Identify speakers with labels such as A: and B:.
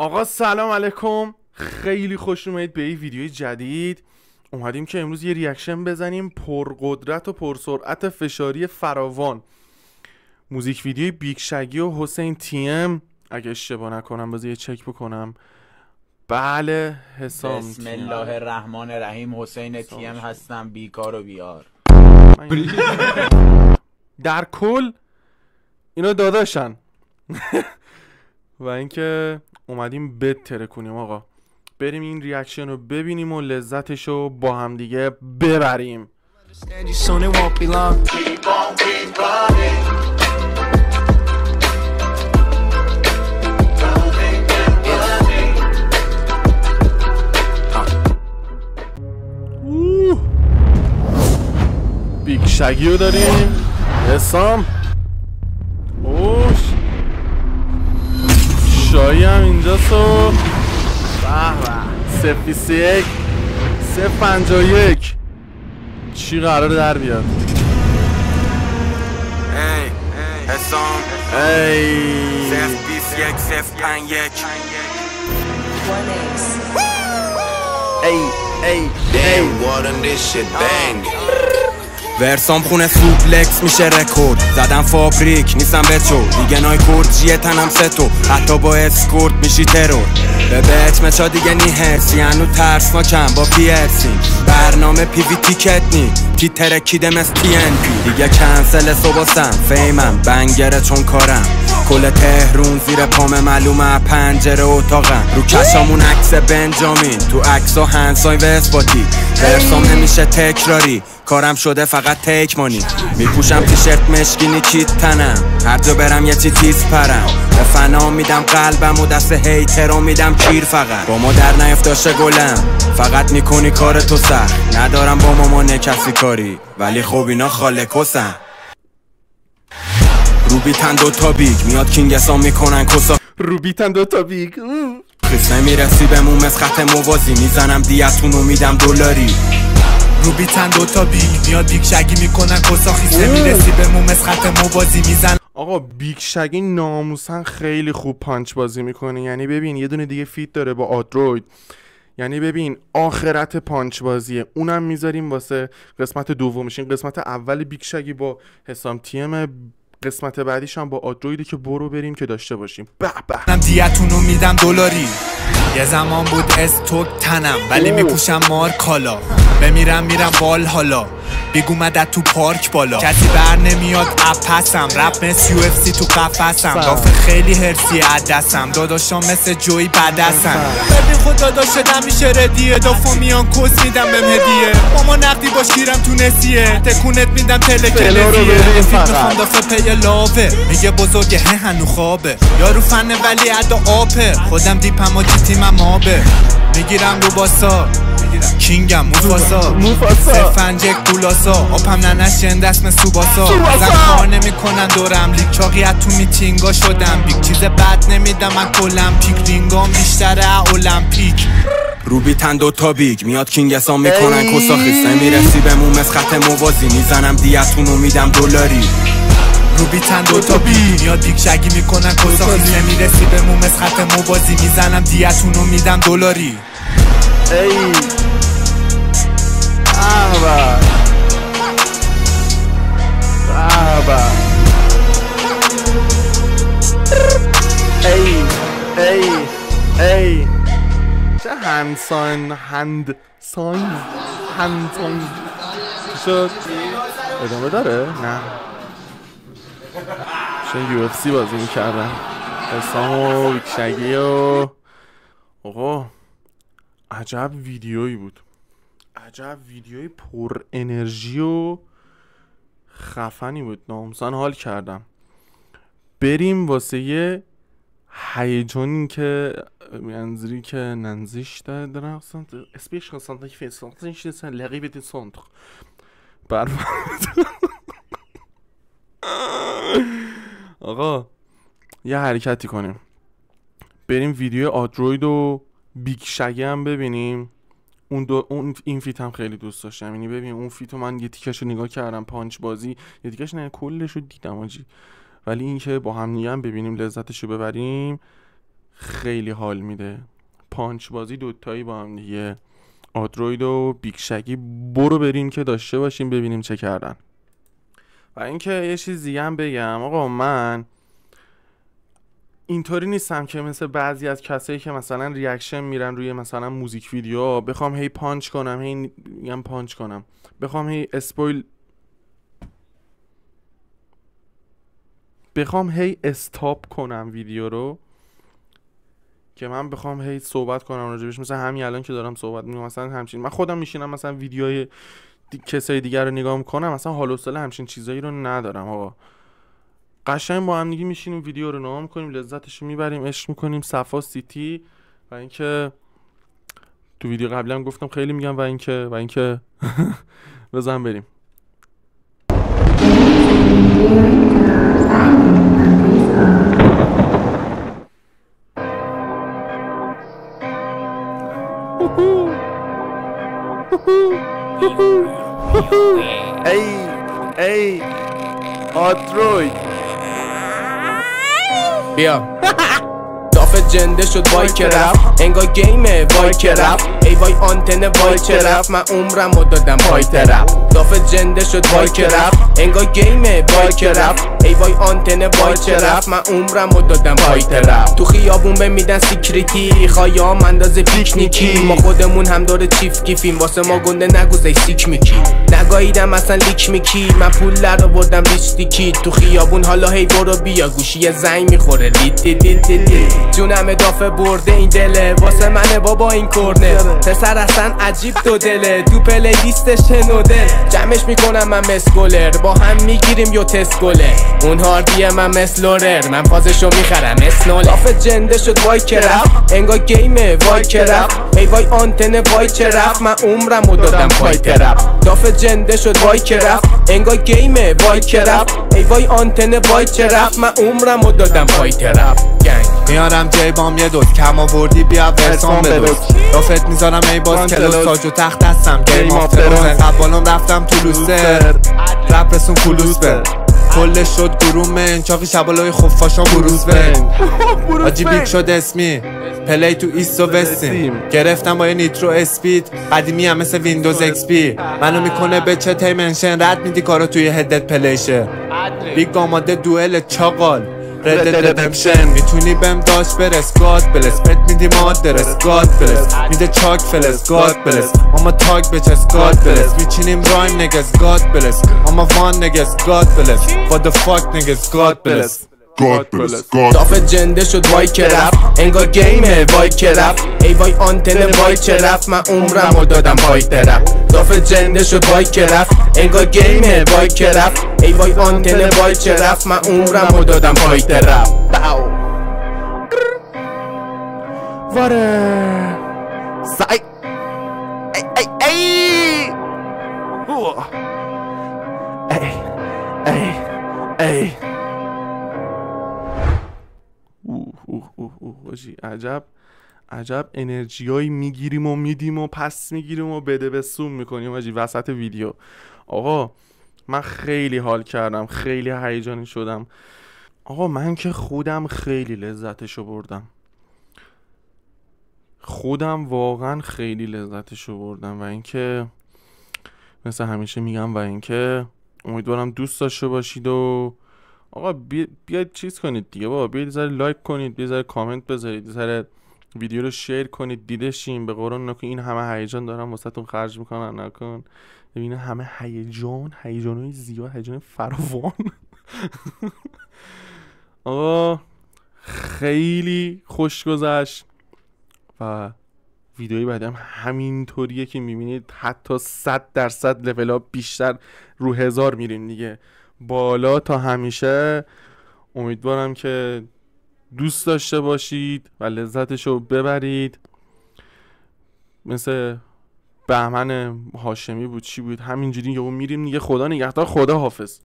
A: آقا سلام علیکم، خیلی خوش اومدید به این ویدیوی جدید. اومدیم که امروز یه ریاکشن بزنیم پرقدرت و پرسرعت فشاری فراوان. موزیک ویدیوی بیگ شگی و حسین تی ام، اگه اشتباه نکنم بذار یه چک بکنم. بله حسام
B: بسم الله الرحمن الرحیم. حسین تی ام هستم، بیکار و بیار.
A: در کل اینا داداشن. و اینکه اومدیم بتره کنیم آقا، بریم این ریاکشن رو ببینیم و لذتش رو با هم دیگه ببریم. بیگ شگی رو داریم، حسام اوش شایی هم اینجاست و به 021 051 چی قرار در بیاد؟
C: ای حسام
A: ای
C: 021 051
A: ای
C: Damn what on this shit bang ورسام خونه سوپلکس میشه رکورد زدم فابریک نیستم بچو دیگه نای کورجیه تنم ستو حتی با اسکورت میشی ترور به بهت مچا دیگه نی هرسی هنو ترسناکم با پیرسین برنامه پیوی تیکت نی کی ترکیده مثل تی ان پی دیگه کنسل صبحستم فیمم بنگره چون کارم کل تهرون زیر پام معلومه پنجره اتاقم رو کشامون عکس بنجامین تو عکسا هنسای و اثباتی ورسام نمیشه تکراری کارم شده فقط تک مانی میپوشم تیشرت مشکینی کیت تنم هر جا برم یه چی تیز پرم به فنا میدم قلبم و دست هیترو میدم کیر فقط با ما در نیفتاشه گلم فقط میکنی کار تو سخت ندارم با مامان کسی کاری ولی خب اینا خاله کسن روبیتن دوتا بیگ میاد کینگسان میکنن کسا
A: روبیتن دوتا بیگ
C: خیس نمیرسی بمون مثل خط موازی میزنم دیتونو میدم دلاری
D: روبیتن دوتا بیگ میاد بیگ شگی میکنن کسا خیسه میرسی بمون مثل خط موازی میزن.
A: آقا بیگ شگی ناموسن خیلی خوب پانچ بازی میکنه، یعنی ببین یه دونه دیگه فیت داره با آدروید، یعنی ببین آخرت پانچ بازیه. اونم میذاریم واسه قسمت دومش. این قسمت اول بیگ شگی با حسام تی ام، قسمت بعدیش هم با آدرویدی که برو بریم که داشته باشیم. به به
D: دیتونو میدم دلاری یه زمان بود استوک تنم ولی میپوشم مار کالا بمیرم میرم بال حالا بیگ اومدت تو پارک بالا کسی بر نمیاد اپسم رپ مثل یو اف سی تو قفسم دافه خیلی هرسی عدسم داداشام مثل جوی بدسم ببین خدا داشتم میشه ردیه دافا میان کس میدم بهم هدیه ماما نقدی باش گیرم تو نسیه تکونت میدم تلکلزیه میخوام دافه پی لاوه میگه بزرگه هنو خوابه یارو فنه ولی عدا آپه خودم دیپم و تیمم آبه میگیرم رو باسا کینگم موفاسا سفنجک بولاسا آپم ننش جنده اسم سوباسا زن کار نمی کنن دورم لیگ چاقیت تو میتینگا شدم بیگ چیز بد نمیدم من کلم پیک رینگام بیشتره المپیک
C: روبیتن دوتا بیگ میاد کینگسان میکنن کسا خیس نمیرسی بمون مثل خط موازی میزنم دیتونو میدم دلاری
D: روبیتن دوتا بیگ میاد بیگ شگی میکنن کسا خیس نمیرسی بمون مثل خط موازی میزنم دیتونو میدم دلاری.
A: ای بابا بابا ای چه هندساین شد ادامه داره؟ نه چه یو اف سی بازی میکردن حسام و بیگ شگی و آقا عجب ویدیویی بود، عجب ویدیوی پر انرژی و خفنی بود. ناموسن حال کردم. بریم واسه یه هیجانی که منظری که ننزش داره اسمش خواستم که فیسانتش نیست لقیب دی سنتر آقا یه حرکتی کنیم، بریم ویدیو آدروید و بیگ شگی هم ببینیم. این فیت هم خیلی دوست داشتم، یعنی ببین اون فیتو من یه تیکش رو نگاه کردم پانچ بازی، یه تیکش نه کلش رو دیدم آجی، ولی این که با هم دیگه هم ببینیم لذتش رو ببریم خیلی حال میده. پانچ بازی دوتایی با هم دیگه، آدروید و بیگ شگی، برو بریم که داشته باشیم ببینیم چه کردن. و اینکه یه چیز دیگه هم بگم، آقا من اینطوری نیستم که مثل بعضی از کسایی که مثلا ریاکشن میرن روی مثلا موزیک ویدیو بخوام هی پانچ کنم، هی میگم پانچ کنم، بخوام هی اسپویل، بخوام هی استاپ کنم ویدیو رو، که من بخوام هی صحبت کنم راجبش. مثلا همین الان که دارم صحبت میکنم مثلا همچین، من خودم میشینم مثلا ویدیوهای کسای دیگر رو نگاه میکنم، مثلا حال و حوصله همچین چیزایی رو ندارم. آقا قشنگ با هم دیگه میشینیم ویدیو رو نگاه میکنیم، لذتش رو میبریم، عشق میکنیم، صفا سیتی. و اینکه تو ویدیو قبلا هم گفتم خیلی میگم و اینکه بزن بریم. ای آدروید
E: بیا دافت جنده شد وای که رفت، انگار گیمه وای که رفت، ای وای آنتن وای که رفت، من عمرم رو دادم پای طرف. دافت جنده شد وای که رفت، انگار گیمه وای که رفت، ای وای آنتن وای که رفت، من عمرم رو دادم پای طرف. تو خیابون به میدن سیکریتی، خایام اندازه پیکنیکی، ما خودمون هم داره چیف کیفیم، واسه ما گنده نگوزه سیک میکی، نگاهیدم اصلا لیک میکی، من پول لر آوردم لیستیکی، تو خیابون حالا هی برو بیا، گوشی زنگ میخوره لیت لیت لیت لیت، جونم اضافه برده این دله، واسه منه بابا این کرنر، پسر اصلا عجیب دو دله، تو پلی لیستش نودل، جمعش میکنم من مسکولر، با هم میگیریم یو تسکوله، اون هاردیه من مسلورر، من فازشو میخرم اسنول. دافت جنده شد وای که رفت، انگار گیمه وای که رفت، ای وای آنتن وای که رفت، من عمرم رو دادم پای طرف. دافت جنده شد وای که رفت، انگار گیمه وای که رفت، ای وای آنتن وای که رفت، من عمرم رو دادم پای طرف.
D: میارم جیبام یه دوست، کم آوردی بیا ورسان بدوز، دافت میذارم ای باز کلوس، تاج و تخت هستم گیم آف ترونز، قبالم رفتم تو لوستر، رپ رسون کلوس بر، کلش شد گروم انچاقی شبالای خفاشان بروز بر، آجی بیگ شد اسمی پلی تو ایست و وستیم، گرفتم با یه نیترو اسپید، قدیمی هم مثل ویندوز ایکس پی، منو میکنه به چه تیمنشن، رد میدی کارو توی هدت پلیشه، بیگ آماده دوئل چاقال رد ردمشن، میتونی بهم داشت برس گاد بلس، پت میدی مادرس گاد بلس، میده چاک فلس گاد بلس، اما تاگ بچس گاد بلس، میچینیم رایم نگز گاد بلس، اما وان نگز گاد بلس، what the fuck نگز گاد بلس.
E: دافت جنده شد وای که رفت، انگار گیمه وای که رفت، ای وای آنتن وای که رفت، من عمرم رو دادم پای طرف. دافت جنده شد وای که رفت، انگار گیمه وای که رفت، ای وای آنتن وای که رفت، من عمرم رو دادم پای طرف.
A: واره سای ای عجب انرژیایی میگیریم و میدیم و پس میگیریم و بده به سوم میکنیم آجی وسط ویدیو. آقا من خیلی حال کردم، خیلی هیجانی شدم. آقا من که خودم خیلی لذتشو بردم، خودم واقعا خیلی لذتشو بردم. و اینکه مثل همیشه میگم و اینکه امیدوارم دوست داشته باشید و آقا بیاید چیز کنید دیگه بابا، بیاید ذره لایک کنید، بیاید ذره کامنت بذارید، ذره ویدیو رو شیر کنید، دیدشیم. به قرآن نکن این همه هیجان دارم واسهتون خرج میکنن، نکن ببینه همه هیجانای زیاد، هیجان فراوان. آقا خیلی خوش گذشت و ویدیوی بعدی هم همینطوریه که میبینید، حتی 100% لول ها بیشتر رو 1000 میریم دیگه بالا تا همیشه. امیدوارم که دوست داشته باشید و لذتشو ببرید. مثل بهمن هاشمی بود چی بود همینجوری یهو میریم دیگه. خدا نگهدار، خدا حافظ.